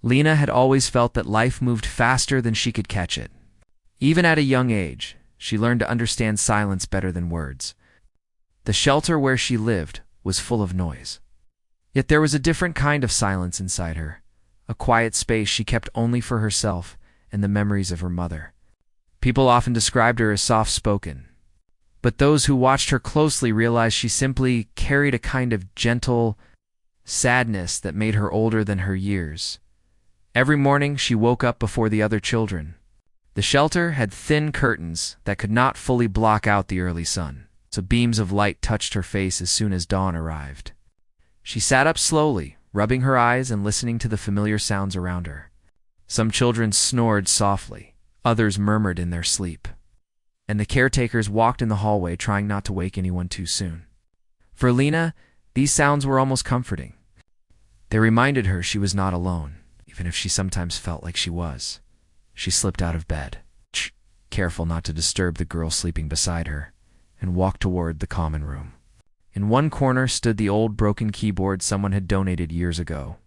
Lena had always felt that life moved faster than she could catch it. Even at a young age, she learned to understand silence better than words. The shelter where she lived was full of noise. Yet there was a different kind of silence inside her, a quiet space she kept only for herself and the memories of her mother. People often described her as soft-spoken, but those who watched her closely realized she simply carried a kind of gentle sadness that made her older than her years. Every morning she woke up before the other children. The shelter had thin curtains that could not fully block out the early sun, so beams of light touched her face as soon as dawn arrived. She sat up slowly, rubbing her eyes and listening to the familiar sounds around her. Some children snored softly, others murmured in their sleep, and the caretakers walked in the hallway trying not to wake anyone too soon. For Lena, these sounds were almost comforting. They reminded her she was not alone, even if she sometimes felt like she was. She slipped out of bed, careful not to disturb the girl sleeping beside her, and walked toward the common room. In one corner stood the old broken keyboard someone had donated years ago.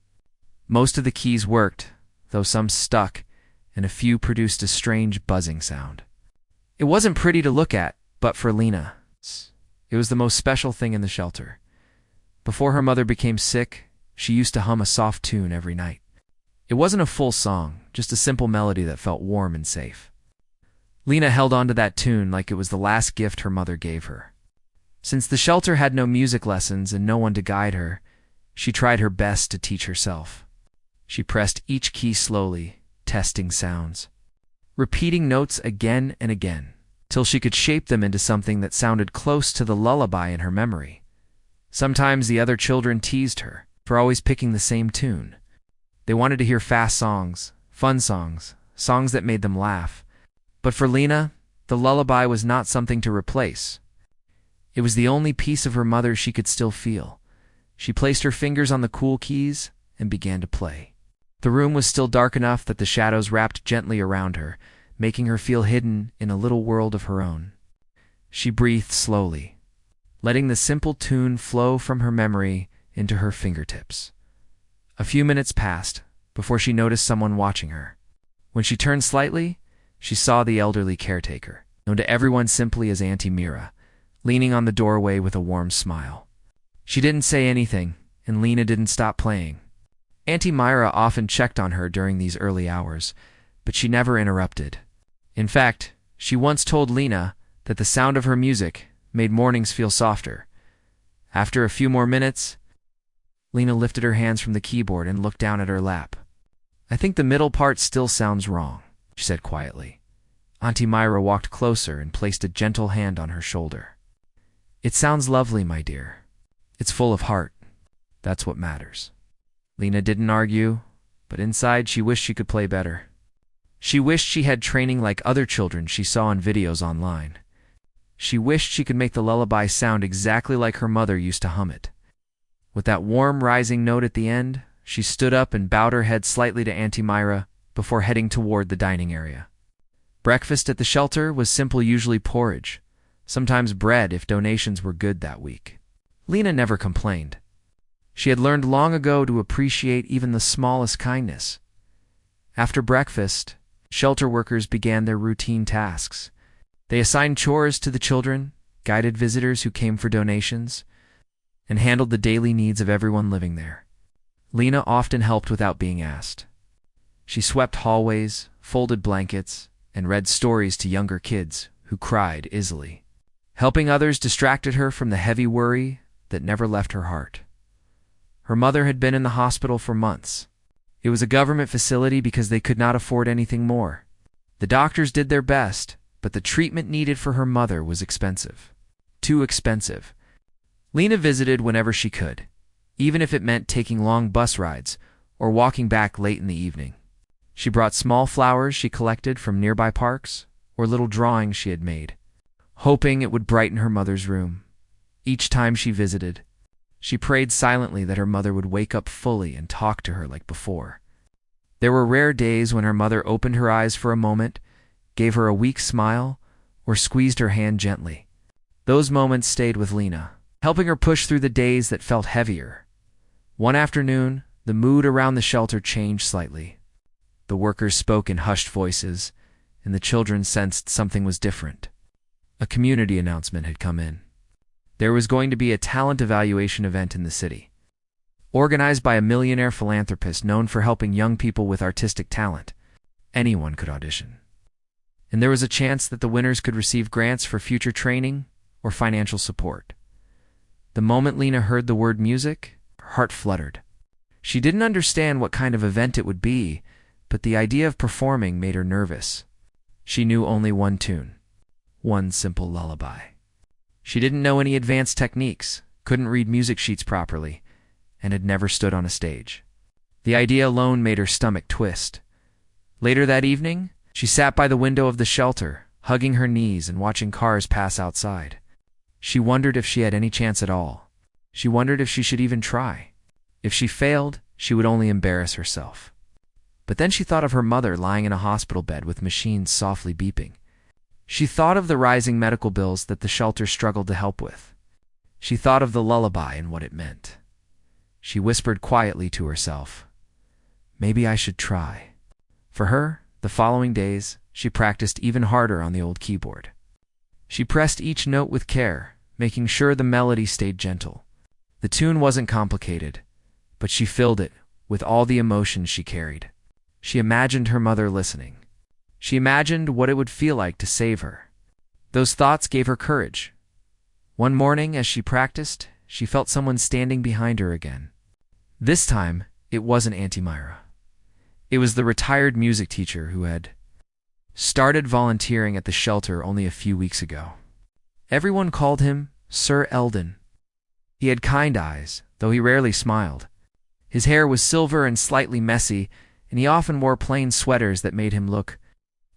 Most of the keys worked, though some stuck, and a few produced a strange buzzing sound. It wasn't pretty to look at, but for Lena, it was the most special thing in the shelter. Before her mother became sick, she used to hum a soft tune every night. It wasn't a full song, just a simple melody that felt warm and safe. Lena held on to that tune like it was the last gift her mother gave her. Since the shelter had no music lessons and no one to guide her, she tried her best to teach herself. She pressed each key slowly, testing sounds, repeating notes again and again, till she could shape them into something that sounded close to the lullaby in her memory. Sometimes the other children teased her for always picking the same tune. They wanted to hear fast songs, fun songs, songs that made them laugh. But for Lena, the lullaby was not something to replace. It was the only piece of her mother she could still feel. She placed her fingers on the cool keys and began to play. The room was still dark enough that the shadows wrapped gently around her, making her feel hidden in a little world of her own. She breathed slowly, letting the simple tune flow from her memory into her fingertips. A few minutes passed before she noticed someone watching her. When she turned slightly, she saw the elderly caretaker, known to everyone simply as Auntie Mira, leaning on the doorway with a warm smile. She didn't say anything, and Lena didn't stop playing. Auntie Mira often checked on her during these early hours, but she never interrupted. In fact, she once told Lena that the sound of her music made mornings feel softer. After a few more minutes, Lena lifted her hands from the keyboard and looked down at her lap. "I think the middle part still sounds wrong," she said quietly. Auntie Mira walked closer and placed a gentle hand on her shoulder. "It sounds lovely, my dear. It's full of heart. That's what matters." Lena didn't argue, but inside she wished she could play better. She wished she had training like other children she saw in videos online. She wished she could make the lullaby sound exactly like her mother used to hum it. With that warm rising note at the end, she stood up and bowed her head slightly to Auntie Mira before heading toward the dining area. Breakfast at the shelter was simple, usually porridge, sometimes bread if donations were good that week. Lena never complained. She had learned long ago to appreciate even the smallest kindness. After breakfast, shelter workers began their routine tasks. They assigned chores to the children, guided visitors who came for donations, and handled the daily needs of everyone living there. Lena often helped without being asked. She swept hallways, folded blankets, and read stories to younger kids who cried easily. Helping others distracted her from the heavy worry that never left her heart. Her mother had been in the hospital for months. It was a government facility because they could not afford anything more. The doctors did their best, but the treatment needed for her mother was expensive. Too expensive. Lena visited whenever she could, even if it meant taking long bus rides or walking back late in the evening. She brought small flowers she collected from nearby parks or little drawings she had made, hoping it would brighten her mother's room. Each time she visited, she prayed silently that her mother would wake up fully and talk to her like before. There were rare days when her mother opened her eyes for a moment, gave her a weak smile, or squeezed her hand gently. Those moments stayed with Lena, helping her push through the days that felt heavier. One afternoon, The mood around the shelter changed slightly. The workers spoke in hushed voices, and the children sensed something was different. A community announcement had come in. There was going to be a talent evaluation event in the city, organized by a millionaire philanthropist known for helping young people with artistic talent. Anyone could audition. And there was a chance that the winners could receive grants for future training or financial support. The moment Lena heard the word music, her heart fluttered. She didn't understand what kind of event it would be, but the idea of performing made her nervous. She knew only one tune, one simple lullaby. She didn't know any advanced techniques, couldn't read music sheets properly, and had never stood on a stage. The idea alone made her stomach twist. Later that evening, she sat by the window of the shelter, hugging her knees and watching cars pass outside. She wondered if she had any chance at all. She wondered if she should even try. If she failed, she would only embarrass herself. But then she thought of her mother lying in a hospital bed with machines softly beeping. She thought of the rising medical bills that the shelter struggled to help with. She thought of the lullaby and what it meant. She whispered quietly to herself, "Maybe I should try." For her, the following days, she practiced even harder on the old keyboard. She pressed each note with care, making sure the melody stayed gentle. The tune wasn't complicated, but she filled it with all the emotions she carried. She imagined her mother listening. She imagined what it would feel like to save her. Those thoughts gave her courage. One morning, as she practiced, she felt someone standing behind her again. This time, it wasn't Auntie Myra. It was the retired music teacher who had started volunteering at the shelter only a few weeks ago. Everyone called him Sir Eldon. He had kind eyes, though he rarely smiled. His hair was silver and slightly messy, and he often wore plain sweaters that made him look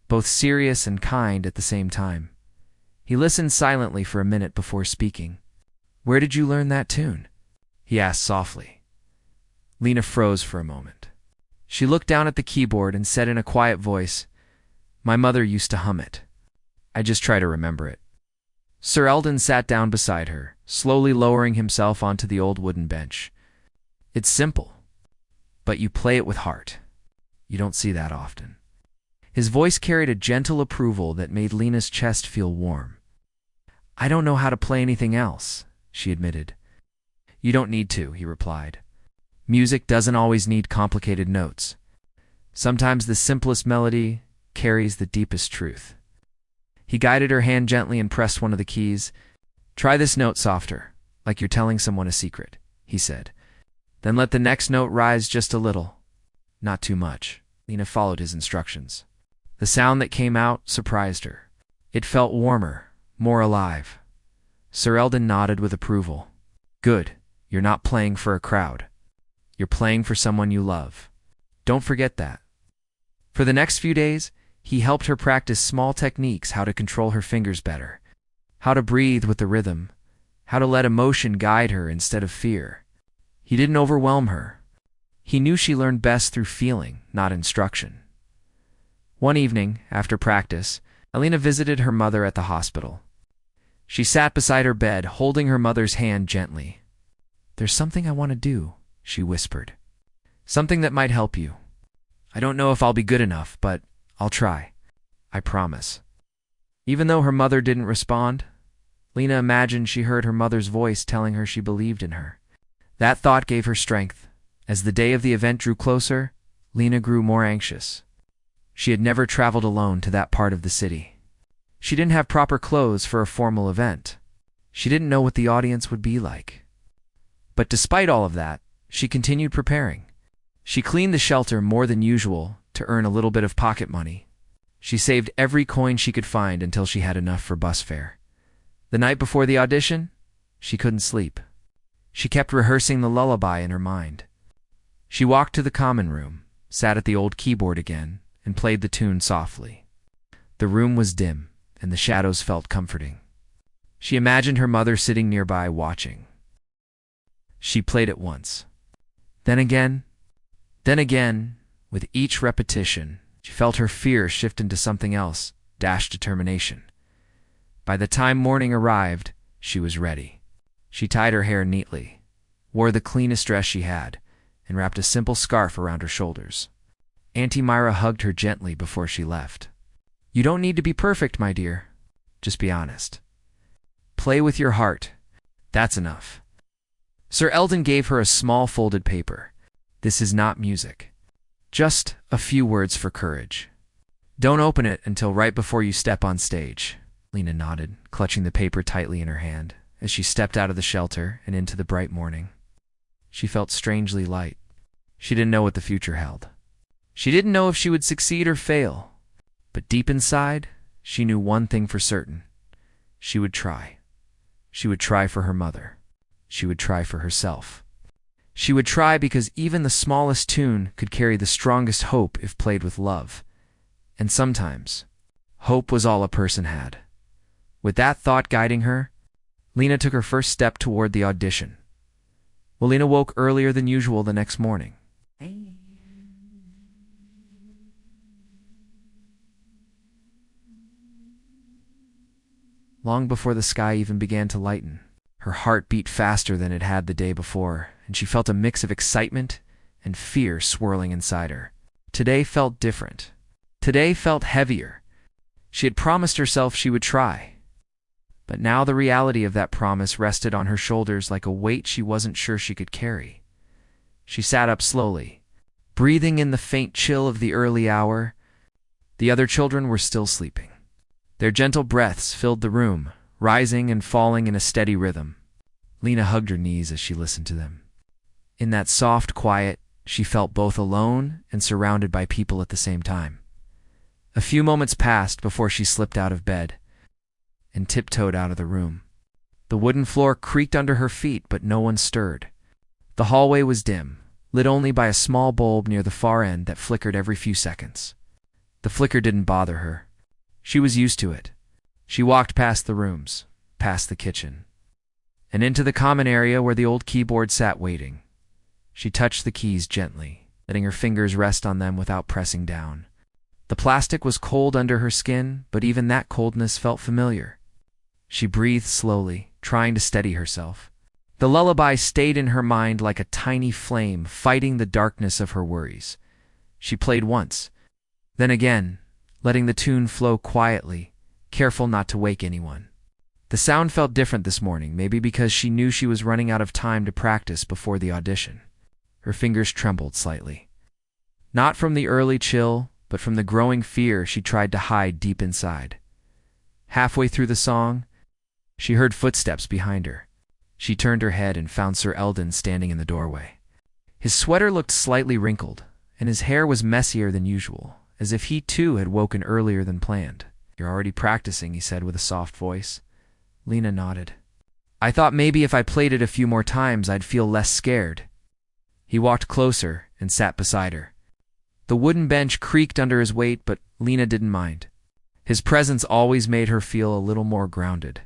both serious and kind at the same time. He listened silently for a minute before speaking. "Where did you learn that tune?" he asked softly. Lena froze for a moment. She looked down at the keyboard and said in a quiet voice, "My mother used to hum it. I just try to remember it." Sir Eldon sat down beside her, slowly lowering himself onto the old wooden bench. "It's simple, but you play it with heart. You don't see that often." His voice carried a gentle approval that made Lena's chest feel warm. "I don't know how to play anything else," she admitted. "You don't need to," he replied. "Music doesn't always need complicated notes. Sometimes the simplest melody carries the deepest truth." He guided her hand gently and pressed one of the keys. "Try this note softer, like you're telling someone a secret," he said. "Then let the next note rise just a little. Not too much." Lena followed his instructions. The sound that came out surprised her. It felt warmer, more alive. Sir Eldon nodded with approval. "Good. You're not playing for a crowd. You're playing for someone you love. Don't forget that." For the next few days, he helped her practice small techniques: how to control her fingers better, how to breathe with the rhythm, how to let emotion guide her instead of fear. He didn't overwhelm her. He knew she learned best through feeling, not instruction. One evening, after practice, Alina visited her mother at the hospital. She sat beside her bed, holding her mother's hand gently. "There's something I want to do," she whispered. "Something that might help you. I don't know if I'll be good enough, but I'll try. I promise." Even though her mother didn't respond, Lena imagined she heard her mother's voice telling her she believed in her. That thought gave her strength. As the day of the event drew closer, Lena grew more anxious. She had never traveled alone to that part of the city. She didn't have proper clothes for a formal event. She didn't know what the audience would be like. But despite all of that, she continued preparing. She cleaned the shelter more than usual to earn a little bit of pocket money. She saved every coin she could find until she had enough for bus fare. The night before the audition, she couldn't sleep. She kept rehearsing the lullaby in her mind. She walked to the common room, sat at the old keyboard again, and played the tune softly. The room was dim, and the shadows felt comforting. She imagined her mother sitting nearby watching. She played it once. Then again, with each repetition, she felt her fear shift into something else, determination. By the time morning arrived, she was ready. She tied her hair neatly, wore the cleanest dress she had, and wrapped a simple scarf around her shoulders. Auntie Myra hugged her gently before she left. "You don't need to be perfect, my dear. Just be honest. Play with your heart. That's enough." Sir Eldon gave her a small folded paper. "This is not music. Just a few words for courage. Don't open it until right before you step on stage." Lena nodded, clutching the paper tightly in her hand as she stepped out of the shelter and into the bright morning. She felt strangely light. She didn't know what the future held. She didn't know if she would succeed or fail. But deep inside, she knew one thing for certain. She would try. She would try for her mother. She would try for herself. She would try because even the smallest tune could carry the strongest hope if played with love. And sometimes, hope was all a person had. With that thought guiding her, Lena took her first step toward the audition. Lena woke earlier than usual the next morning. Long before the sky even began to lighten, her heart beat faster than it had the day before, and she felt a mix of excitement and fear swirling inside her. Today felt different. Today felt heavier. She had promised herself she would try. But now the reality of that promise rested on her shoulders like a weight she wasn't sure she could carry. She sat up slowly, breathing in the faint chill of the early hour. The other children were still sleeping. Their gentle breaths filled the room, rising and falling in a steady rhythm. Lena hugged her knees as she listened to them. In that soft quiet, she felt both alone and surrounded by people at the same time. A few moments passed before she slipped out of bed and tiptoed out of the room. The wooden floor creaked under her feet, but no one stirred. The hallway was dim, lit only by a small bulb near the far end that flickered every few seconds. The flicker didn't bother her. She was used to it. She walked past the rooms, past the kitchen, and into the common area where the old keyboard sat waiting. She touched the keys gently, letting her fingers rest on them without pressing down. The plastic was cold under her skin, but even that coldness felt familiar. She breathed slowly, trying to steady herself. The lullaby stayed in her mind like a tiny flame fighting the darkness of her worries. She played once, then again, letting the tune flow quietly, careful not to wake anyone. The sound felt different this morning, maybe because she knew she was running out of time to practice before the audition. Her fingers trembled slightly. Not from the early chill, but from the growing fear she tried to hide deep inside. Halfway through the song, she heard footsteps behind her. She turned her head and found Sir Eldon standing in the doorway. His sweater looked slightly wrinkled, and his hair was messier than usual, as if he too had woken earlier than planned. "You're already practicing," he said with a soft voice. Lena nodded. "I thought maybe if I played it a few more times I'd feel less scared." He walked closer and sat beside her. The wooden bench creaked under his weight, but Lena didn't mind. His presence always made her feel a little more grounded.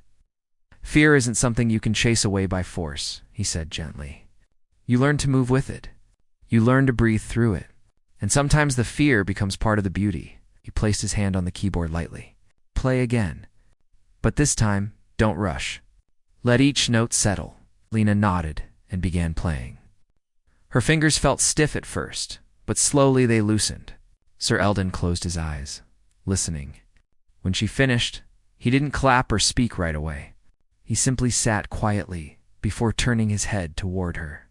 "Fear isn't something you can chase away by force," he said gently. "You learn to move with it. You learn to breathe through it. And sometimes the fear becomes part of the beauty." He placed his hand on the keyboard lightly. "Play again. But this time, don't rush. Let each note settle." Lena nodded and began playing. Her fingers felt stiff at first, but slowly they loosened. Sir Eldon closed his eyes, listening. When she finished, he didn't clap or speak right away. He simply sat quietly before turning his head toward her.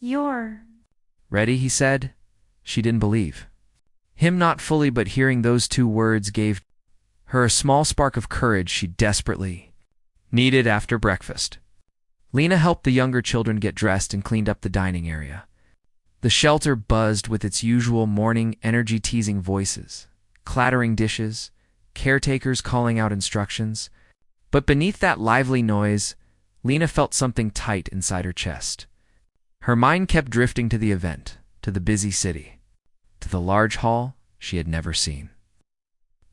"You're "Ready?" he said. She didn't believe him, not fully, but hearing those two words gave her a small spark of courage she desperately needed after breakfast. Lena helped the younger children get dressed and cleaned up the dining area. The shelter buzzed with its usual morning energy-teasing voices, clattering dishes, caretakers calling out instructions. But beneath that lively noise, Lena felt something tight inside her chest. Her mind kept drifting to the event, to the busy city, to the large hall she had never seen.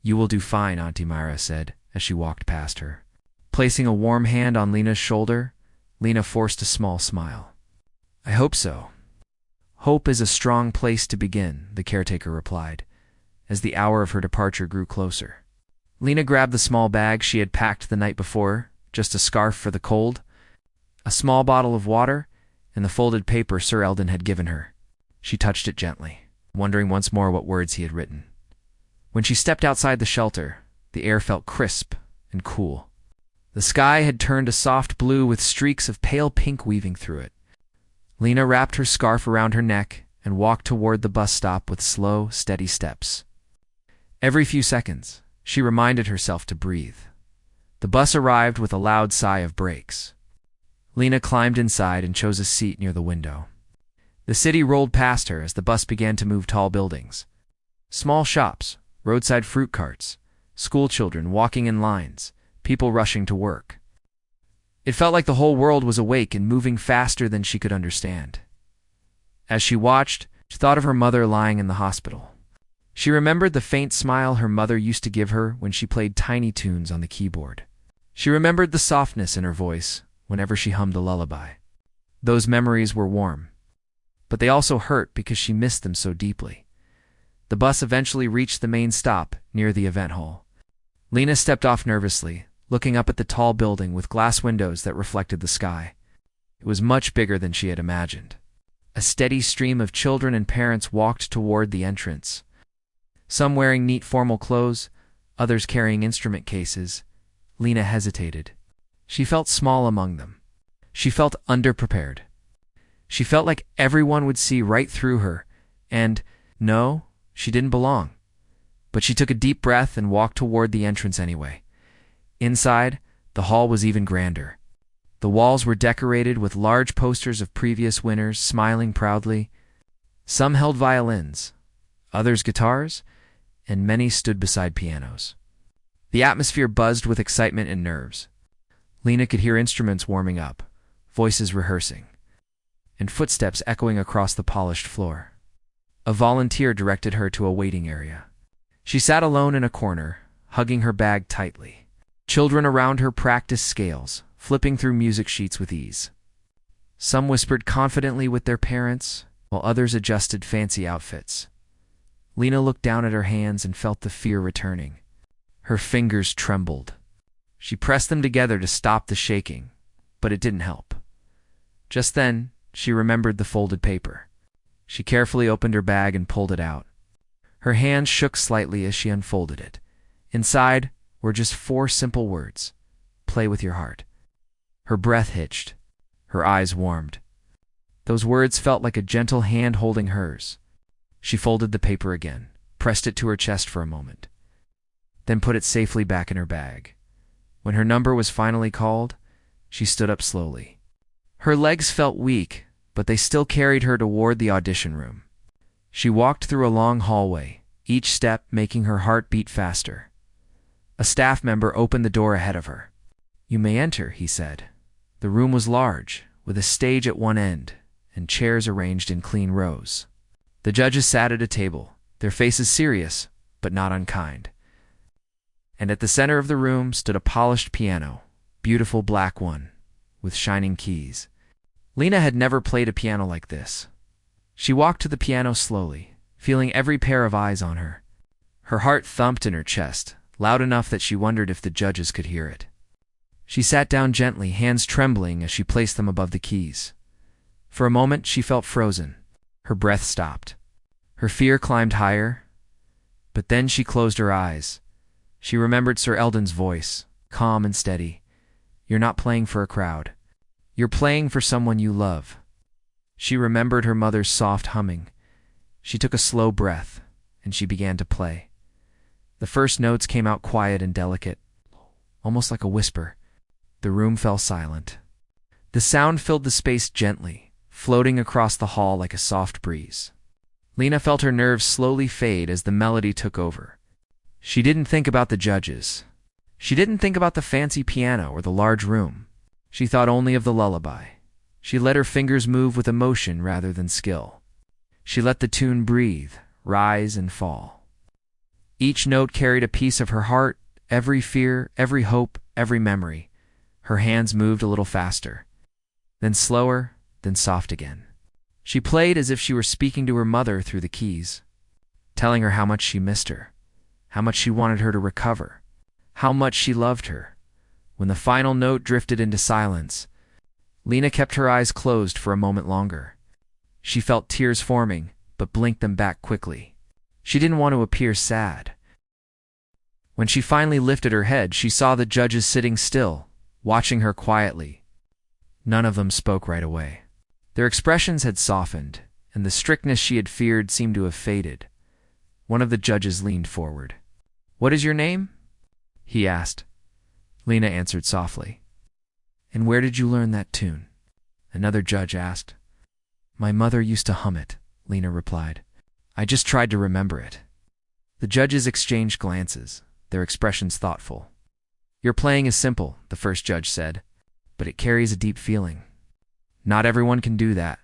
"You will do fine," Auntie Myra said as she walked past her. Placing a warm hand on Lena's shoulder, Lena forced a small smile. "I hope so." "Hope is a strong place to begin," the caretaker replied, as the hour of her departure grew closer. Lena grabbed the small bag she had packed the night before, just a scarf for the cold. a small bottle of water, and the folded paper Sir Eldon had given her. She touched it gently, wondering once more what words he had written. When she stepped outside the shelter, the air felt crisp and cool. The sky had turned a soft blue with streaks of pale pink weaving through it. Lena wrapped her scarf around her neck and walked toward the bus stop with slow, steady steps. Every few seconds, she reminded herself to breathe. The bus arrived with a loud sigh of brakes. Lena climbed inside and chose a seat near the window. The city rolled past her as the bus began to move tall buildings. Small shops, roadside fruit carts, school children walking in lines, people rushing to work. It felt like the whole world was awake and moving faster than she could understand. As she watched, she thought of her mother lying in the hospital. She remembered the faint smile her mother used to give her when she played tiny tunes on the keyboard. She remembered the softness in her voice whenever she hummed a lullaby. Those memories were warm, but they also hurt because she missed them so deeply. The bus eventually reached the main stop near the event hall. Lena stepped off nervously, looking up at the tall building with glass windows that reflected the sky. It was much bigger than she had imagined. A steady stream of children and parents walked toward the entrance. Some wearing neat formal clothes, others carrying instrument cases. Lena hesitated. She felt small among them. She felt underprepared. She felt like everyone would see right through her, and, no, she didn't belong. But she took a deep breath and walked toward the entrance anyway. Inside, the hall was even grander. The walls were decorated with large posters of previous winners smiling proudly. Some held violins, others guitars, and many stood beside pianos. The atmosphere buzzed with excitement and nerves. Lena could hear instruments warming up, voices rehearsing, and footsteps echoing across the polished floor. A volunteer directed her to a waiting area. She sat alone in a corner, hugging her bag tightly. Children around her practiced scales, flipping through music sheets with ease. Some whispered confidently with their parents, while others adjusted fancy outfits. Lena looked down at her hands and felt the fear returning. Her fingers trembled. She pressed them together to stop the shaking, but it didn't help. Just then, she remembered the folded paper. She carefully opened her bag and pulled it out. Her hands shook slightly as she unfolded it. Inside were just 4 simple words: play with your heart. Her breath hitched. Her eyes warmed. Those words felt like a gentle hand holding hers. She folded the paper again, pressed it to her chest for a moment, then put it safely back in her bag. When her number was finally called, she stood up slowly. Her legs felt weak, but they still carried her toward the audition room. She walked through a long hallway, each step making her heart beat faster. A staff member opened the door ahead of her. "You may enter," he said. The room was large, with a stage at one end and chairs arranged in clean rows. The judges sat at a table, their faces serious, but not unkind. And at the center of the room stood a polished piano, beautiful black one, with shining keys. Lena had never played a piano like this. She walked to the piano slowly, feeling every pair of eyes on her. Her heart thumped in her chest, loud enough that she wondered if the judges could hear it. She sat down gently, hands trembling as she placed them above the keys. For a moment, she felt frozen. Her breath stopped. Her fear climbed higher, but then she closed her eyes. She remembered Sir Eldon's voice, calm and steady. "You're not playing for a crowd. You're playing for someone you love." She remembered her mother's soft humming. She took a slow breath, and she began to play. The first notes came out quiet and delicate, almost like a whisper. The room fell silent. The sound filled the space gently, floating across the hall like a soft breeze. Lena felt her nerves slowly fade as the melody took over. She didn't think about the judges. She didn't think about the fancy piano or the large room. She thought only of the lullaby. She let her fingers move with emotion rather than skill. She let the tune breathe, rise and fall. Each note carried a piece of her heart, every fear, every hope, every memory. Her hands moved a little faster, then slower, then soft again. She played as if she were speaking to her mother through the keys, telling her how much she missed her, how much she wanted her to recover, how much she loved her. When the final note drifted into silence, Lena kept her eyes closed for a moment longer. She felt tears forming, but blinked them back quickly. She didn't want to appear sad. When she finally lifted her head, she saw the judges sitting still, watching her quietly. None of them spoke right away. Their expressions had softened, and the strictness she had feared seemed to have faded. One of the judges leaned forward. "What is your name?" he asked. Lena answered softly. "And where did you learn that tune?" Another judge asked. "My mother used to hum it," Lena replied. "I just tried to remember it." The judges exchanged glances, their expressions thoughtful. "Your playing is simple," the first judge said, "but it carries a deep feeling." "Not everyone can do that."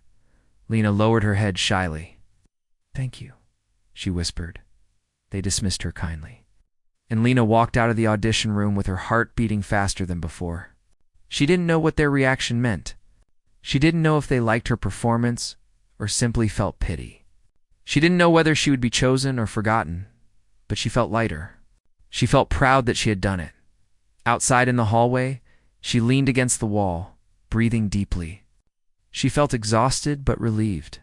Lena lowered her head shyly. "Thank you," she whispered. They dismissed her kindly. And Lena walked out of the audition room with her heart beating faster than before. She didn't know what their reaction meant. She didn't know if they liked her performance or simply felt pity. She didn't know whether she would be chosen or forgotten, but she felt lighter. She felt proud that she had done it. Outside in the hallway, she leaned against the wall, breathing deeply. She felt exhausted but relieved.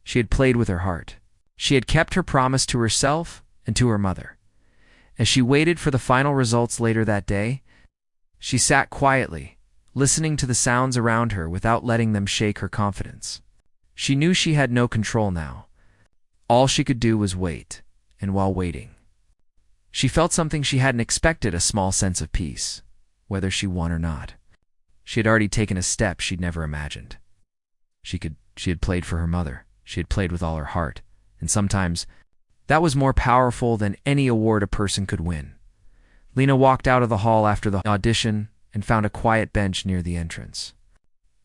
She had played with her heart. She had kept her promise to herself and to her mother. As she waited for the final results later that day, she sat quietly, listening to the sounds around her without letting them shake her confidence. She knew she had no control now. All she could do was wait, and while waiting, she felt something she hadn't expected, a small sense of peace, whether she won or not. She had already taken a step she'd never imagined. She had played for her mother. She had played with all her heart, and sometimes that was more powerful than any award a person could win. Lena walked out of the hall after the audition and found a quiet bench near the entrance.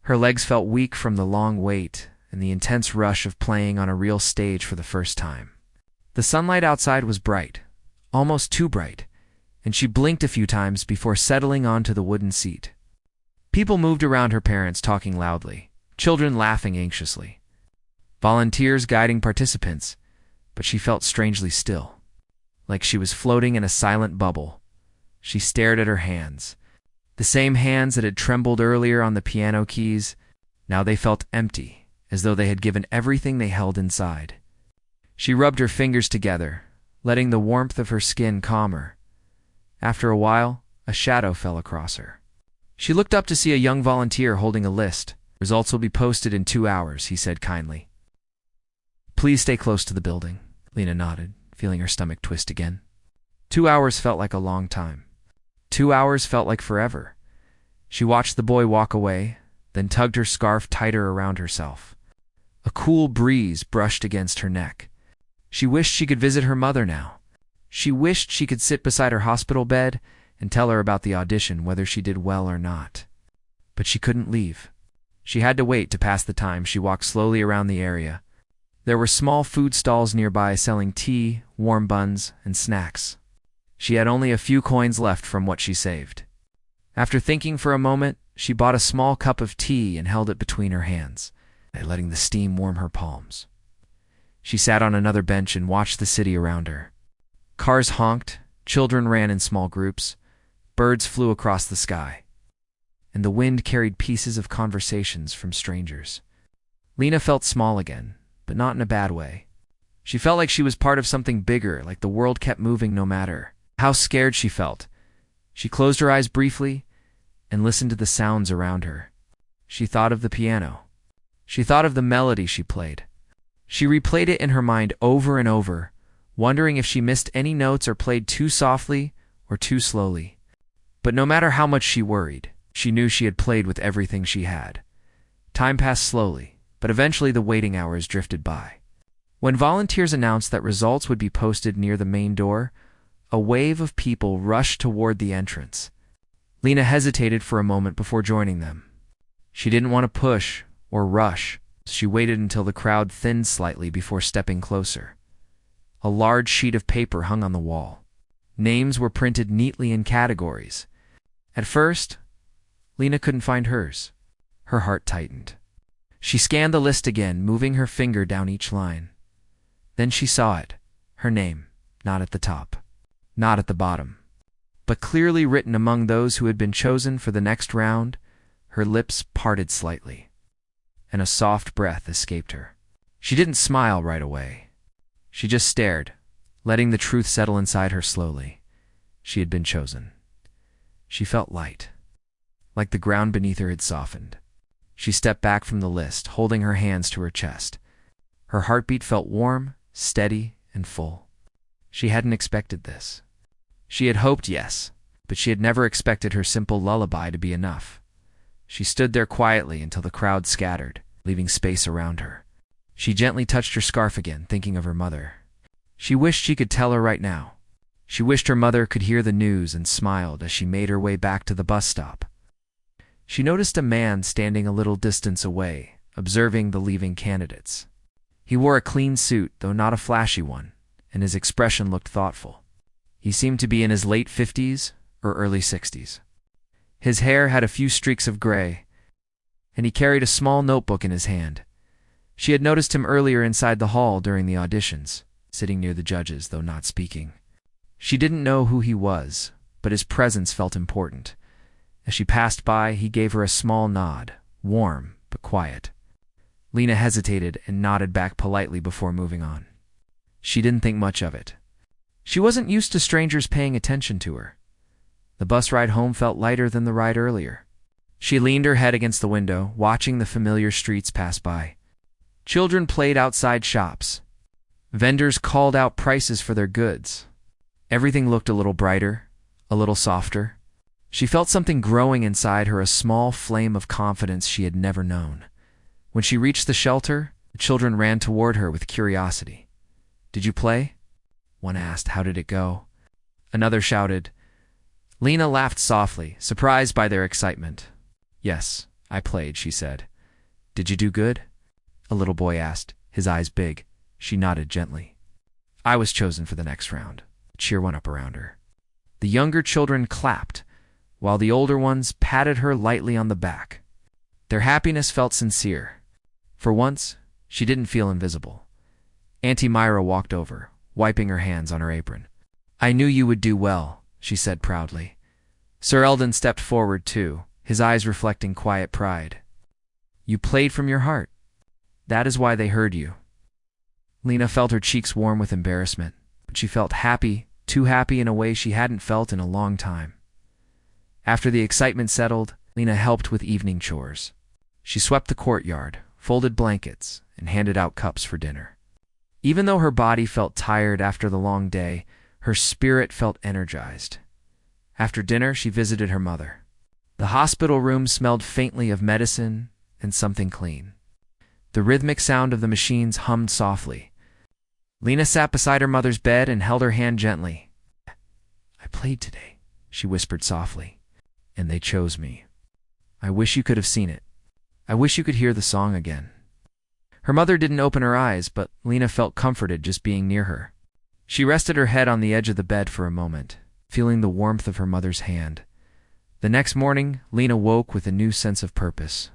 Her legs felt weak from the long wait and the intense rush of playing on a real stage for the first time. The sunlight outside was bright, almost too bright, and she blinked a few times before settling onto the wooden seat. People moved around her, parents talking loudly, children laughing anxiously, volunteers guiding participants, but she felt strangely still, like she was floating in a silent bubble. She stared at her hands. The same hands that had trembled earlier on the piano keys, now they felt empty, as though they had given everything they held inside. She rubbed her fingers together, letting the warmth of her skin calm her. After a while, a shadow fell across her. She looked up to see a young volunteer holding a list. "Results will be posted in 2 hours," he said kindly. "Please stay close to the building." Lena nodded, feeling her stomach twist again. 2 hours felt like a long time. 2 hours felt like forever. She watched the boy walk away, then tugged her scarf tighter around herself. A cool breeze brushed against her neck. She wished she could visit her mother now. She wished she could sit beside her hospital bed and tell her about the audition, whether she did well or not. But she couldn't leave. She had to wait to pass the time. She walked slowly around the area. There were small food stalls nearby selling tea, warm buns, and snacks. She had only a few coins left from what she saved. After thinking for a moment, she bought a small cup of tea and held it between her hands, letting the steam warm her palms. She sat on another bench and watched the city around her. Cars honked, children ran in small groups, birds flew across the sky, and the wind carried pieces of conversations from strangers. Lena felt small again, but not in a bad way. She felt like she was part of something bigger, like the world kept moving no matter how scared she felt. She closed her eyes briefly and listened to the sounds around her. She thought of the piano. She thought of the melody she played. She replayed it in her mind over and over, wondering if she missed any notes or played too softly or too slowly. But no matter how much she worried, she knew she had played with everything she had. Time passed slowly, but eventually the waiting hours drifted by. When volunteers announced that results would be posted near the main door, a wave of people rushed toward the entrance. Lena hesitated for a moment before joining them. She didn't want to push or rush. She waited until the crowd thinned slightly before stepping closer. A large sheet of paper hung on the wall. Names were printed neatly in categories. At first, Lena couldn't find hers. Her heart tightened. She scanned the list again, moving her finger down each line. Then she saw it, her name, not at the top, not at the bottom, but clearly written among those who had been chosen for the next round. Her lips parted slightly, and a soft breath escaped her. She didn't smile right away. She just stared, letting the truth settle inside her slowly. She had been chosen. She felt light, like the ground beneath her had softened. She stepped back from the list, holding her hands to her chest. Her heartbeat felt warm, steady, and full. She hadn't expected this. She had hoped, yes, but she had never expected her simple lullaby to be enough. She stood there quietly until the crowd scattered, leaving space around her. She gently touched her scarf again, thinking of her mother. She wished she could tell her right now. She wished her mother could hear the news and smiled as she made her way back to the bus stop. She noticed a man standing a little distance away, observing the leaving candidates. He wore a clean suit, though not a flashy one, and his expression looked thoughtful. He seemed to be in his late 50s or early 60s. His hair had a few streaks of gray, and he carried a small notebook in his hand. She had noticed him earlier inside the hall during the auditions, sitting near the judges, though not speaking. She didn't know who he was, but his presence felt important. As she passed by, he gave her a small nod, warm but quiet. Lena hesitated and nodded back politely before moving on. She didn't think much of it. She wasn't used to strangers paying attention to her. The bus ride home felt lighter than the ride earlier. She leaned her head against the window, watching the familiar streets pass by. Children played outside shops. Vendors called out prices for their goods. Everything looked a little brighter, a little softer. She felt something growing inside her, a small flame of confidence she had never known. When she reached the shelter, the children ran toward her with curiosity. "Did you play?" One asked. "How did it go?" Another shouted. Lena laughed softly, surprised by their excitement. "Yes, I played," she said. "Did you do good?" A little boy asked, his eyes big. She nodded gently. "I was chosen for the next round." A cheer went up around her. The younger children clapped, while the older ones patted her lightly on the back. Their happiness felt sincere. For once, she didn't feel invisible. Auntie Myra walked over, wiping her hands on her apron. "I knew you would do well," she said proudly. Sir Eldon stepped forward too, his eyes reflecting quiet pride. "You played from your heart. That is why they heard you." Lena felt her cheeks warm with embarrassment, but she felt happy, too happy in a way she hadn't felt in a long time. After the excitement settled, Lena helped with evening chores. She swept the courtyard, folded blankets, and handed out cups for dinner. Even though her body felt tired after the long day, her spirit felt energized. After dinner, she visited her mother. The hospital room smelled faintly of medicine and something clean. The rhythmic sound of the machines hummed softly. Lena sat beside her mother's bed and held her hand gently. "I played today," she whispered softly, "and they chose me. I wish you could have seen it. I wish you could hear the song again." Her mother didn't open her eyes, but Lena felt comforted just being near her. She rested her head on the edge of the bed for a moment, feeling the warmth of her mother's hand. The next morning, Lena woke with a new sense of purpose.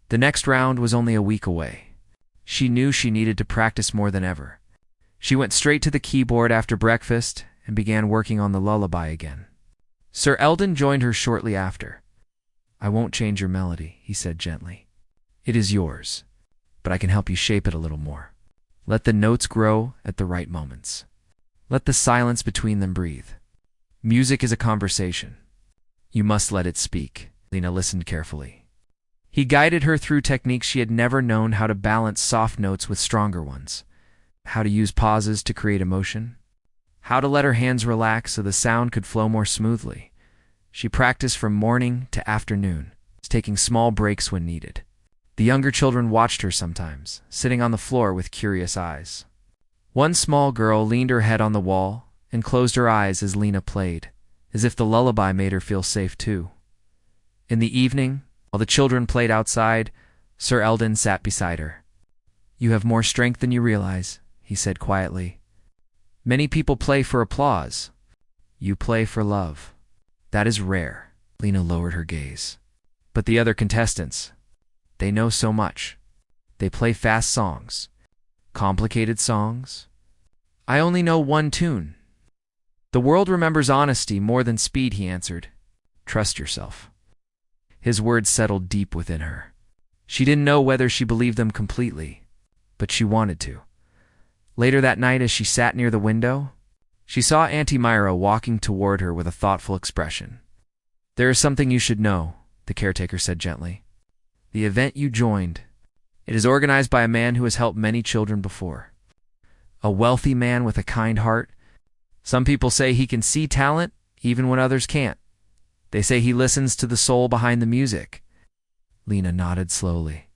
The next round was only a week away. She knew she needed to practice more than ever. She went straight to the keyboard after breakfast and began working on the lullaby again. Sir Eldon joined her shortly after. "I won't change your melody," he said gently. "It is yours, but I can help you shape it a little more. Let the notes grow at the right moments. Let the silence between them breathe. Music is a conversation. You must let it speak." Lena listened carefully. He guided her through techniques she had never known, how to balance soft notes with stronger ones, how to use pauses to create emotion, how to let her hands relax so the sound could flow more smoothly. She practiced from morning to afternoon, taking small breaks when needed. The younger children watched her sometimes, sitting on the floor with curious eyes. One small girl leaned her head on the wall and closed her eyes as Lena played, as if the lullaby made her feel safe too. In the evening, while the children played outside, Sir Eldon sat beside her. "You have more strength than you realize," he said quietly. "Many people play for applause. You play for love. That is rare." Lena lowered her gaze. "But the other contestants, they know so much. They play fast songs, complicated songs. I only know one tune." "The world remembers honesty more than speed," he answered. "Trust yourself." His words settled deep within her. She didn't know whether she believed them completely, but she wanted to. Later that night, as she sat near the window, she saw Auntie Myra walking toward her with a thoughtful expression. "There is something you should know," the caretaker said gently. "The event you joined, it is organized by a man who has helped many children before. A wealthy man with a kind heart. Some people say he can see talent even when others can't. They say he listens to the soul behind the music." Lena nodded slowly.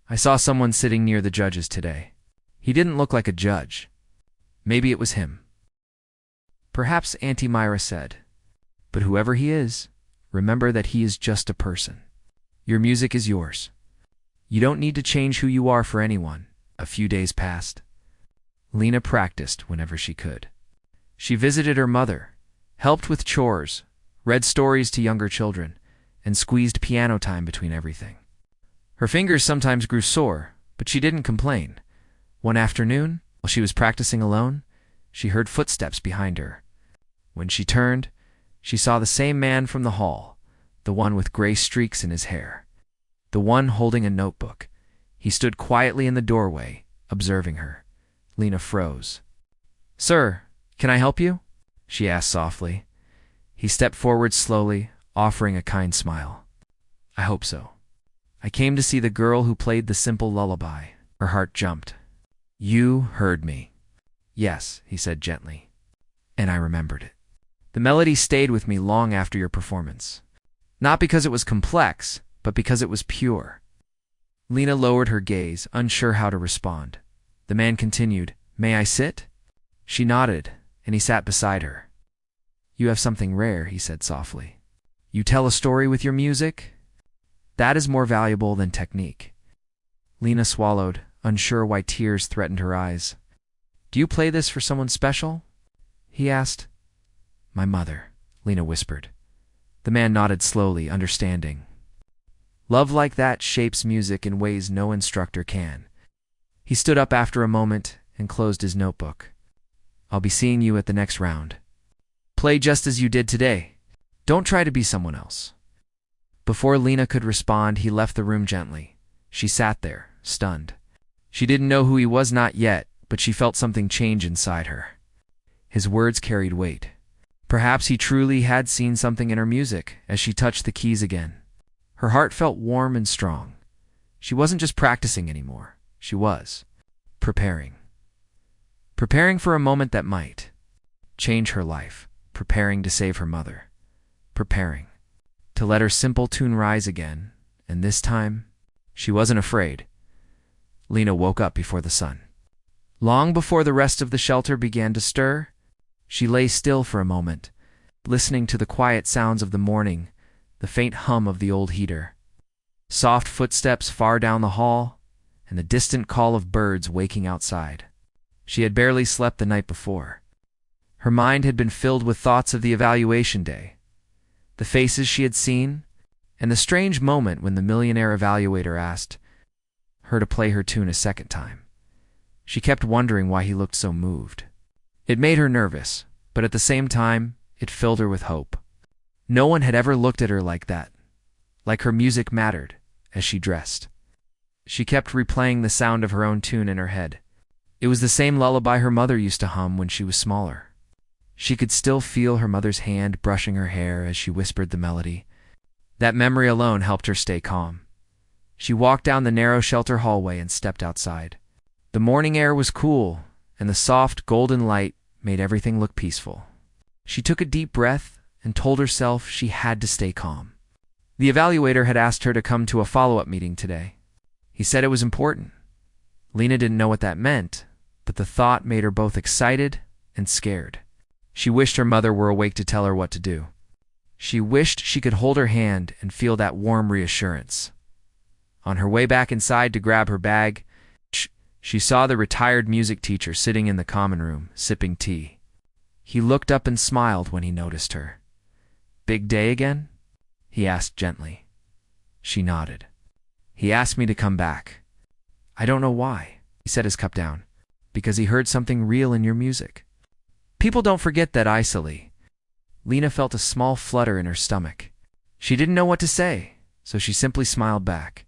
"I saw someone sitting near the judges today. He didn't look like a judge. Maybe it was him." "Perhaps," Auntie Myra said. "But whoever he is, remember that he is just a person. Your music is yours. You don't need to change who you are for anyone." A few days passed. Lena practiced whenever she could. She visited her mother, helped with chores, read stories to younger children, and squeezed piano time between everything. Her fingers sometimes grew sore, but she didn't complain. One afternoon, while she was practicing alone, she heard footsteps behind her. When she turned, she saw the same man from the hall, the one with gray streaks in his hair, the one holding a notebook. He stood quietly in the doorway, observing her. Lena froze. "Sir, can I help you?" she asked softly. He stepped forward slowly, offering a kind smile. "I hope so. I came to see the girl who played the simple lullaby." Her heart jumped. "You heard me." "Yes," he said gently. "And I remembered it. The melody stayed with me long after your performance. Not because it was complex, but because it was pure." Lena lowered her gaze, unsure how to respond. The man continued, "May I sit?" She nodded, and he sat beside her. "You have something rare," he said softly. "You tell a story with your music? That is more valuable than technique." Lena swallowed, unsure why tears threatened her eyes. "Do you play this for someone special?" he asked. "My mother," Lena whispered. The man nodded slowly, understanding. Love like that shapes music in ways no instructor can. He stood up after a moment and closed his notebook. "I'll be seeing you at the next round. Play just as you did today. Don't try to be someone else." Before Lena could respond, he left the room gently. She sat there, stunned. She didn't know who he was, not yet, but she felt something change inside her. His words carried weight. Perhaps he truly had seen something in her music as she touched the keys again. Her heart felt warm and strong. She wasn't just practicing anymore. She was preparing. Preparing for a moment that might change her life. Preparing to save her mother. Preparing to let her simple tune rise again. And this time, she wasn't afraid. Lena woke up before the sun. Long before the rest of the shelter began to stir, she lay still for a moment, listening to the quiet sounds of the morning, the faint hum of the old heater, soft footsteps far down the hall, and the distant call of birds waking outside. She had barely slept the night before. Her mind had been filled with thoughts of the evaluation day, the faces she had seen, and the strange moment when the millionaire evaluator asked her to play her tune a second time. She kept wondering why he looked so moved. It made her nervous, but at the same time, it filled her with hope. No one had ever looked at her like that, like her music mattered, as she dressed. She kept replaying the sound of her own tune in her head. It was the same lullaby her mother used to hum when she was smaller. She could still feel her mother's hand brushing her hair as she whispered the melody. That memory alone helped her stay calm. She walked down the narrow shelter hallway and stepped outside. The morning air was cool, and the soft, golden light made everything look peaceful. She took a deep breath and told herself she had to stay calm. The evaluator had asked her to come to a follow-up meeting today. He said it was important. Lena didn't know what that meant, but the thought made her both excited and scared. She wished her mother were awake to tell her what to do. She wished she could hold her hand and feel that warm reassurance. On her way back inside to grab her bag, she saw the retired music teacher sitting in the common room, sipping tea. He looked up and smiled when he noticed her. "Big day again?" he asked gently. She nodded. "He asked me to come back. I don't know why," he set his cup down. "Because he heard something real in your music. People don't forget that easily." Lena felt a small flutter in her stomach. She didn't know what to say. so she simply smiled back.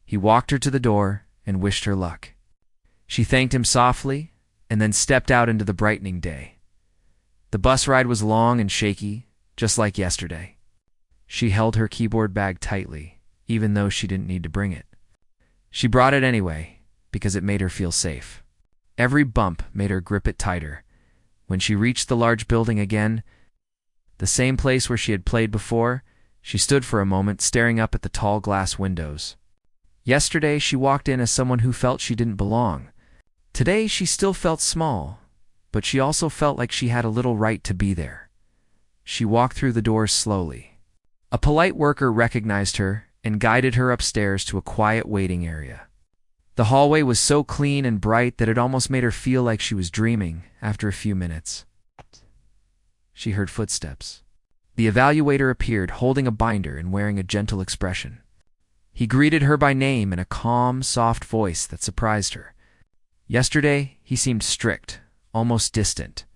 He walked her to the door and wished her luck. She thanked him softly and then stepped out into the brightening day. The bus ride was long and shaky, just like yesterday. She held her keyboard bag tightly, even though she didn't need to bring it. She brought it anyway, because it made her feel safe. Every bump made her grip it tighter. When she reached the large building again, the same place where she had played before, she stood for a moment staring up at the tall glass windows. Yesterday, she walked in as someone who felt she didn't belong. Today, she still felt small, but she also felt like she had a little right to be there. She walked through the doors slowly. A polite worker recognized her and guided her upstairs to a quiet waiting area. The hallway was so clean and bright that it almost made her feel like she was dreaming after a few minutes. She heard footsteps. The evaluator appeared, holding a binder and wearing a gentle expression. He greeted her by name in a calm, soft voice that surprised her. Yesterday, he seemed strict, almost distant.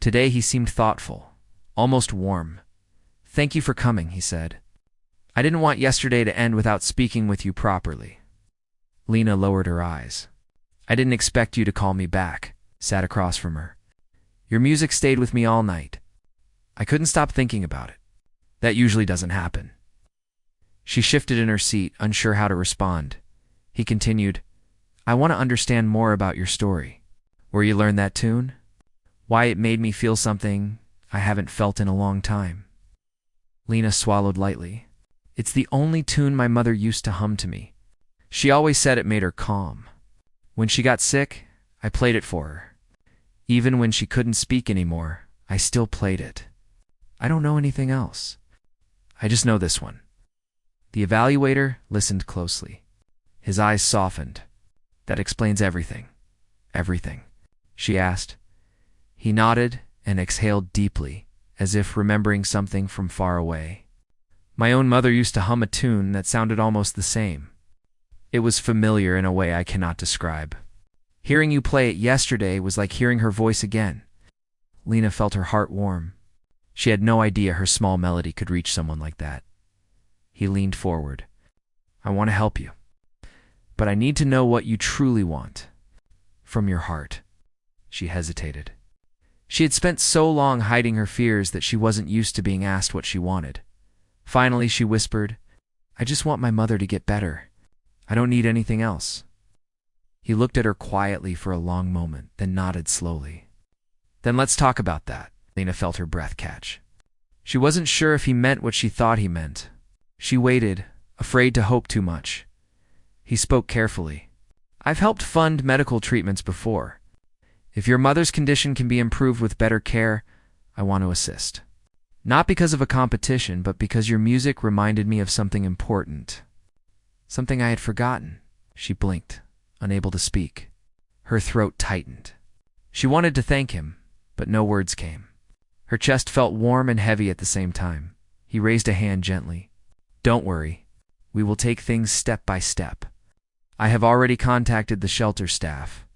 Today, he seemed thoughtful, almost warm. "Thank you for coming," he said. "I didn't want yesterday to end without speaking with you properly." Lena lowered her eyes. "I didn't expect you to call me back," sat across from her. "Your music stayed with me all night. I couldn't stop thinking about it. That usually doesn't happen." She shifted in her seat, unsure how to respond. He continued, "I want to understand more about your story. Where you learned that tune? Why it made me feel something I haven't felt in a long time." Lena swallowed lightly. "It's the only tune my mother used to hum to me. She always said it made her calm. When she got sick, I played it for her. Even when she couldn't speak anymore, I still played it. I don't know anything else. I just know this one." The evaluator listened closely. His eyes softened. "That explains everything." "Everything?" she asked. He nodded and exhaled deeply, as if remembering something from far away. "My own mother used to hum a tune that sounded almost the same. It was familiar in a way I cannot describe. Hearing you play it yesterday was like hearing her voice again." Lena felt her heart warm. She had no idea her small melody could reach someone like that. He leaned forward. "I want to help you, but I need to know what you truly want. From your heart." She hesitated. She had spent so long hiding her fears that she wasn't used to being asked what she wanted. Finally, she whispered, "I just want my mother to get better. I don't need anything else." He looked at her quietly for a long moment, then nodded slowly. "Then let's talk about that." Lena felt her breath catch. She wasn't sure if he meant what she thought he meant. She waited, afraid to hope too much. He spoke carefully. "I've helped fund medical treatments before. If your mother's condition can be improved with better care, I want to assist. Not because of a competition, but because your music reminded me of something important. Something I had forgotten." She blinked, unable to speak. Her throat tightened. She wanted to thank him, but no words came. Her chest felt warm and heavy at the same time. He raised a hand gently. "Don't worry. We will take things step by step. I have already contacted the shelter staff.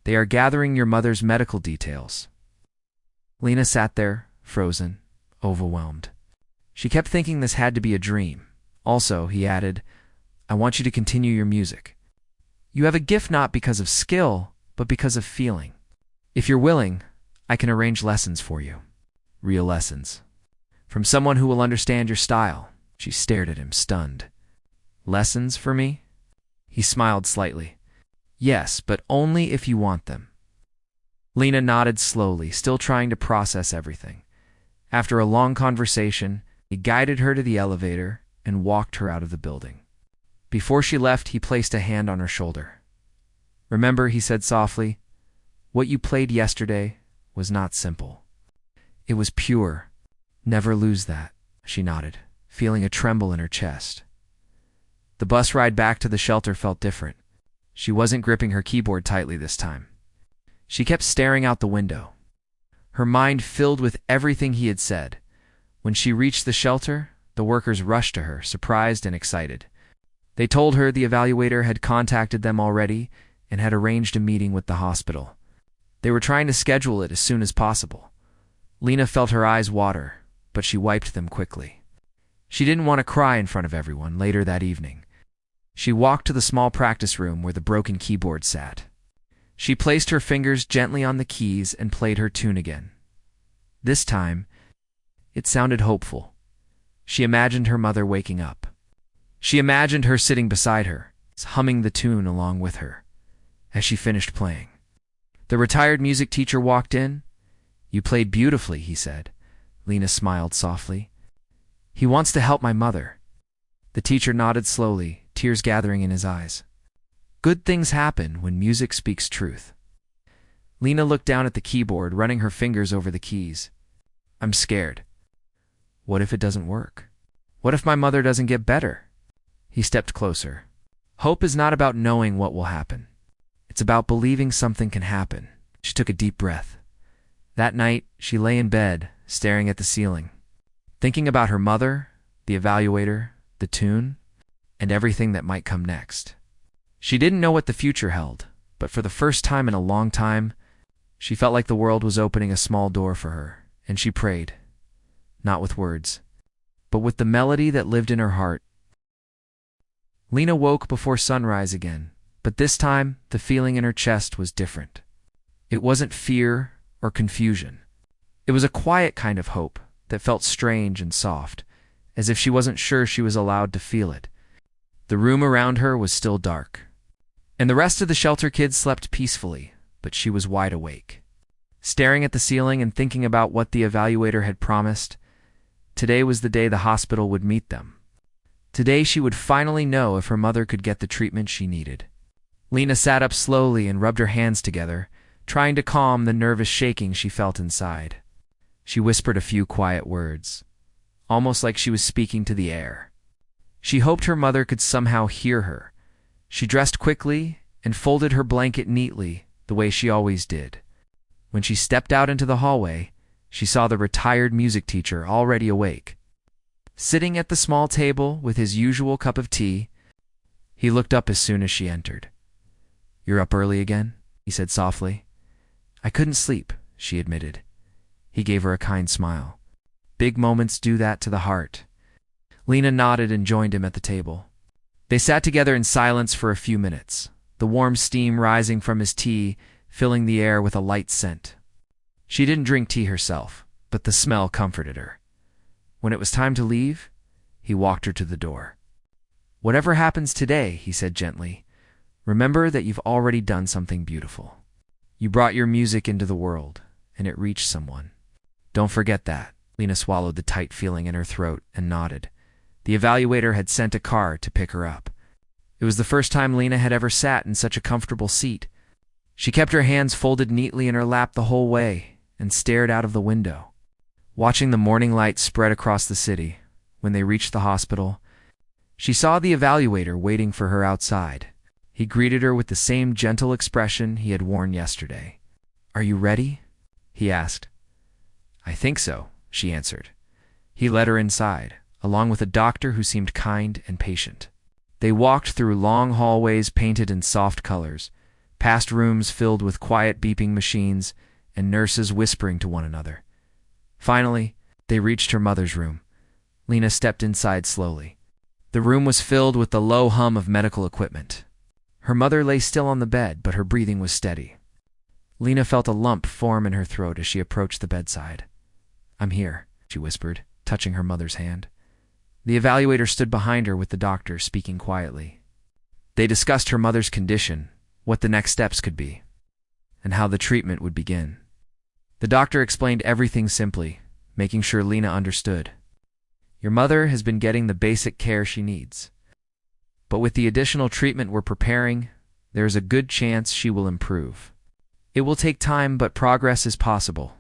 They are gathering your mother's medical details." Lena sat there, frozen, overwhelmed. She kept thinking this had to be a dream. "Also," he added, "I want you to continue your music. You have a gift not because of skill, but because of feeling. If you're willing, I can arrange lessons for you. Real lessons. From someone who will understand your style." She stared at him, stunned. "Lessons for me?" He smiled slightly. "Yes, but only if you want them." Lena nodded slowly, still trying to process everything. After a long conversation, he guided her to the elevator and walked her out of the building. Before she left, he placed a hand on her shoulder. "Remember," he said softly, "what you played yesterday was not simple. It was pure. Never lose that." She nodded, feeling a tremble in her chest. The bus ride back to the shelter felt different. She wasn't gripping her keyboard tightly this time. She kept staring out the window, her mind filled with everything he had said. When she reached the shelter, the workers rushed to her, surprised and excited. They told her the evaluator had contacted them already and had arranged a meeting with the hospital. They were trying to schedule it as soon as possible. Lena felt her eyes water, but she wiped them quickly. She didn't want to cry in front of everyone later that evening. She walked to the small practice room where the broken keyboard sat. She placed her fingers gently on the keys and played her tune again. This time, it sounded hopeful. She imagined her mother waking up. She imagined her sitting beside her, humming the tune along with her. As she finished playing, the retired music teacher walked in. "You played beautifully," he said. Lena smiled softly. "He wants to help my mother." The teacher nodded slowly, tears gathering in his eyes. Good things happen when music speaks truth. Lena looked down at the keyboard, running her fingers over the keys. "I'm scared. What if it doesn't work? What if my mother doesn't get better?" He stepped closer. Hope is not about knowing what will happen. It's about believing something can happen. She took a deep breath. That night, she lay in bed, staring at the ceiling, thinking about her mother, the evaluator, the tune, and everything that might come next. She didn't know what the future held, but for the first time in a long time, she felt like the world was opening a small door for her, and she prayed, not with words, but with the melody that lived in her heart. Lena woke before sunrise again, but this time the feeling in her chest was different. It wasn't fear or confusion. It was a quiet kind of hope that felt strange and soft, as if she wasn't sure she was allowed to feel it. The room around her was still dark, and the rest of the shelter kids slept peacefully, but she was wide awake, staring at the ceiling and thinking about what the evaluator had promised. Today was the day the hospital would meet them. Today she would finally know if her mother could get the treatment she needed. Lena sat up slowly and rubbed her hands together, trying to calm the nervous shaking she felt inside. She whispered a few quiet words, almost like she was speaking to the air. She hoped her mother could somehow hear her. She dressed quickly and folded her blanket neatly, the way she always did. When she stepped out into the hallway, she saw the retired music teacher already awake. Sitting at the small table with his usual cup of tea, he looked up as soon as she entered. "You're up early again?" he said softly. "I couldn't sleep," she admitted. He gave her a kind smile. Big moments do that to the heart. Lena nodded and joined him at the table. They sat together in silence for a few minutes, the warm steam rising from his tea, filling the air with a light scent. She didn't drink tea herself, but the smell comforted her. When it was time to leave, he walked her to the door. "Whatever happens today," he said gently, "remember that you've already done something beautiful. You brought your music into the world, and it reached someone. Don't forget that." Lena swallowed the tight feeling in her throat and nodded. The evaluator had sent a car to pick her up. It was the first time Lena had ever sat in such a comfortable seat. She kept her hands folded neatly in her lap the whole way and stared out of the window, watching the morning light spread across the city. When they reached the hospital, she saw the evaluator waiting for her outside. He greeted her with the same gentle expression he had worn yesterday. "Are you ready?" he asked. "I think so," she answered. He led her inside, along with a doctor who seemed kind and patient. They walked through long hallways painted in soft colors, past rooms filled with quiet beeping machines and nurses whispering to one another. Finally, they reached her mother's room. Lena stepped inside slowly. The room was filled with the low hum of medical equipment. Her mother lay still on the bed, but her breathing was steady. Lena felt a lump form in her throat as she approached the bedside. "I'm here," she whispered, touching her mother's hand. The evaluator stood behind her with the doctor, speaking quietly. They discussed her mother's condition, what the next steps could be, and how the treatment would begin. The doctor explained everything simply, making sure Lena understood. "Your mother has been getting the basic care she needs. But with the additional treatment we're preparing, there is a good chance she will improve. It will take time, but progress is possible."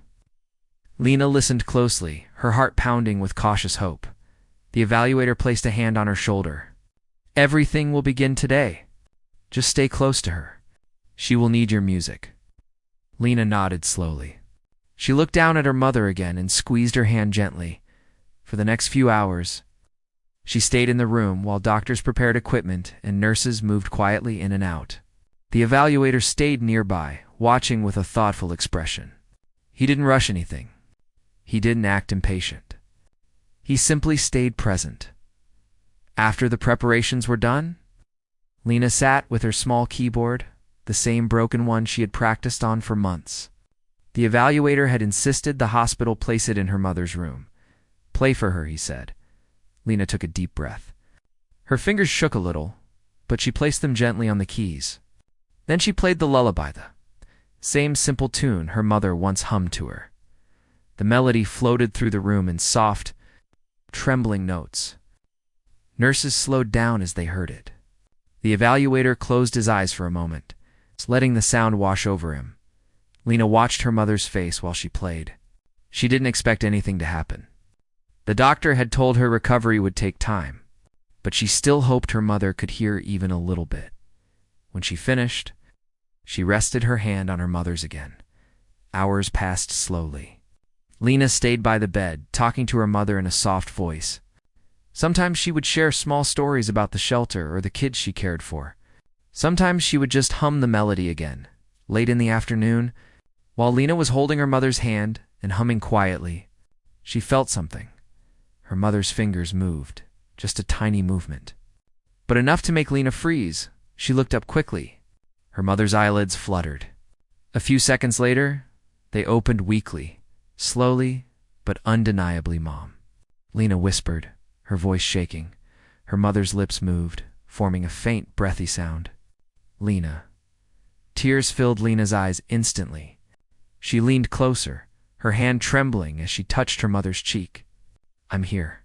Lena listened closely, her heart pounding with cautious hope. The evaluator placed a hand on her shoulder. "Everything will begin today. Just stay close to her. She will need your music." Lena nodded slowly. She looked down at her mother again and squeezed her hand gently. For the next few hours, she stayed in the room while doctors prepared equipment and nurses moved quietly in and out. The evaluator stayed nearby, watching with a thoughtful expression. He didn't rush anything. He didn't act impatient. He simply stayed present. After the preparations were done, Lena sat with her small keyboard, the same broken one she had practiced on for months. The evaluator had insisted the hospital place it in her mother's room. "Play for her," he said. Lena took a deep breath. Her fingers shook a little, but she placed them gently on the keys. Then she played the lullaby, the same simple tune her mother once hummed to her. The melody floated through the room in soft, trembling notes. Nurses slowed down as they heard it. The evaluator closed his eyes for a moment, letting the sound wash over him. Lena watched her mother's face while she played. She didn't expect anything to happen. The doctor had told her recovery would take time, but she still hoped her mother could hear even a little bit. When she finished, she rested her hand on her mother's again. Hours passed slowly. Lena stayed by the bed, talking to her mother in a soft voice. Sometimes she would share small stories about the shelter or the kids she cared for. Sometimes she would just hum the melody again. Late in the afternoon, while Lena was holding her mother's hand and humming quietly, she felt something. Her mother's fingers moved, just a tiny movement, but enough to make Lena freeze. She looked up quickly. Her mother's eyelids fluttered. A few seconds later, they opened weakly, slowly, but undeniably. "Mom," Lena whispered, her voice shaking. Her mother's lips moved, forming a faint, breathy sound. "Lena." Tears filled Lena's eyes instantly. She leaned closer, her hand trembling as she touched her mother's cheek. "I'm here.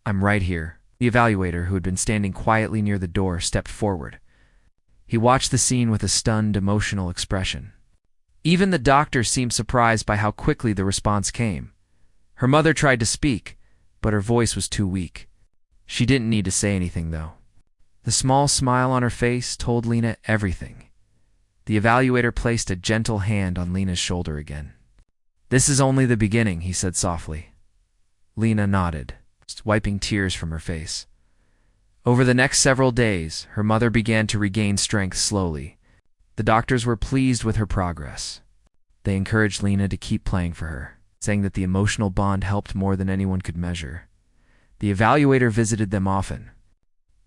I'm right here." The evaluator, who had been standing quietly near the door, stepped forward. He watched the scene with a stunned, emotional expression. Even the doctor seemed surprised by how quickly the response came. Her mother tried to speak, but her voice was too weak. She didn't need to say anything, though. The small smile on her face told Lena everything. The evaluator placed a gentle hand on Lena's shoulder again. "This is only the beginning," he said softly. Lena nodded, wiping tears from her face. Over the next several days, her mother began to regain strength slowly. The doctors were pleased with her progress. They encouraged Lena to keep playing for her, saying that the emotional bond helped more than anyone could measure. The evaluator visited them often.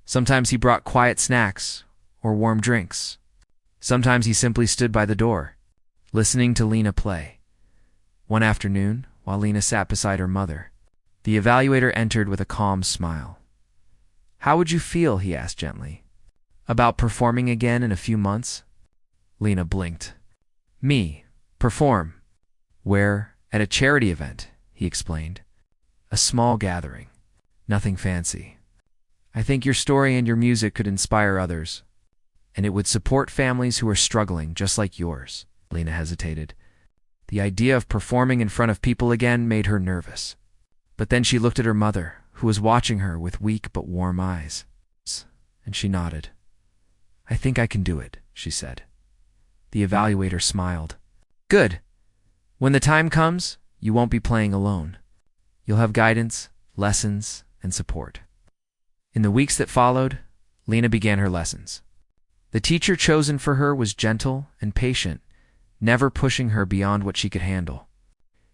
Sometimes he brought quiet snacks or warm drinks. Sometimes he simply stood by the door, listening to Lena play. One afternoon, while Lena sat beside her mother, the evaluator entered with a calm smile. "How would you feel," he asked gently, "about performing again in a few months?" Lena blinked. "Me? Perform? Where?" "At a charity event," he explained. "A small gathering. Nothing fancy. I think your story and your music could inspire others, and it would support families who are struggling just like yours." Lena hesitated. The idea of performing in front of people again made her nervous. But then she looked at her mother, who was watching her with weak but warm eyes, and she nodded. "I think I can do it," she said. The evaluator smiled. "Good. When the time comes, you won't be playing alone. You'll have guidance, lessons, and support." In the weeks that followed, Lena began her lessons. The teacher chosen for her was gentle and patient, never pushing her beyond what she could handle.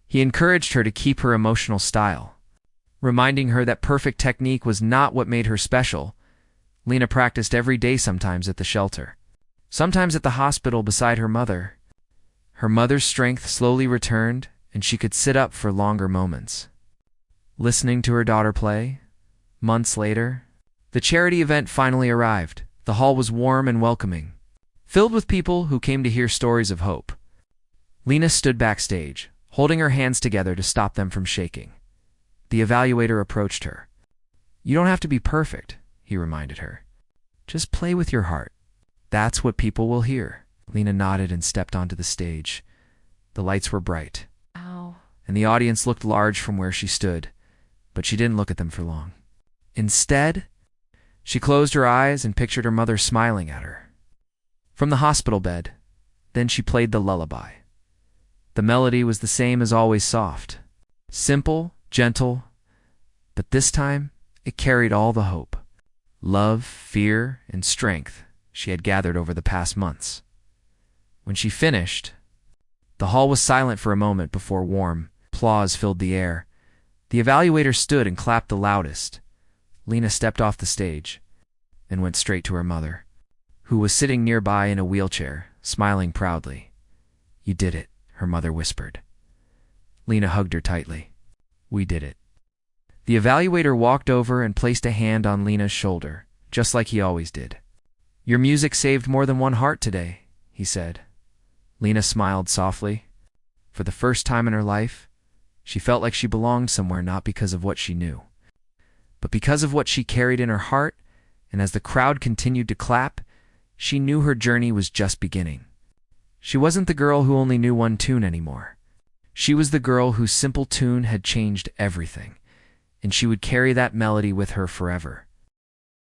He encouraged her to keep her emotional style, reminding her that perfect technique was not what made her special. Lena practiced every day, sometimes at the shelter, sometimes at the hospital beside her mother. Her mother's strength slowly returned, and she could sit up for longer moments, listening to her daughter play. Months later, the charity event finally arrived. The hall was warm and welcoming, filled with people who came to hear stories of hope. Lena stood backstage, holding her hands together to stop them from shaking. The evaluator approached her. "You don't have to be perfect," he reminded her. "Just play with your heart. That's what people will hear." Lena nodded and stepped onto the stage. The lights were bright, and the audience looked large from where she stood, but she didn't look at them for long. Instead, she closed her eyes and pictured her mother smiling at her from the hospital bed. Then she played the lullaby. The melody was the same as always, soft, simple, gentle, but this time it carried all the hope, love, fear, and strength she had gathered over the past months. When she finished, the hall was silent for a moment before warm applause filled the air. The evaluator stood and clapped the loudest. Lena stepped off the stage and went straight to her mother, who was sitting nearby in a wheelchair, smiling proudly. "You did it," her mother whispered. Lena hugged her tightly. "We did it." The evaluator walked over and placed a hand on Lena's shoulder, just like he always did. "Your music saved more than one heart today," he said. Lena smiled softly. For the first time in her life, she felt like she belonged somewhere, not because of what she knew, but because of what she carried in her heart, and as the crowd continued to clap, she knew her journey was just beginning. She wasn't the girl who only knew one tune anymore. She was the girl whose simple tune had changed everything, and she would carry that melody with her forever.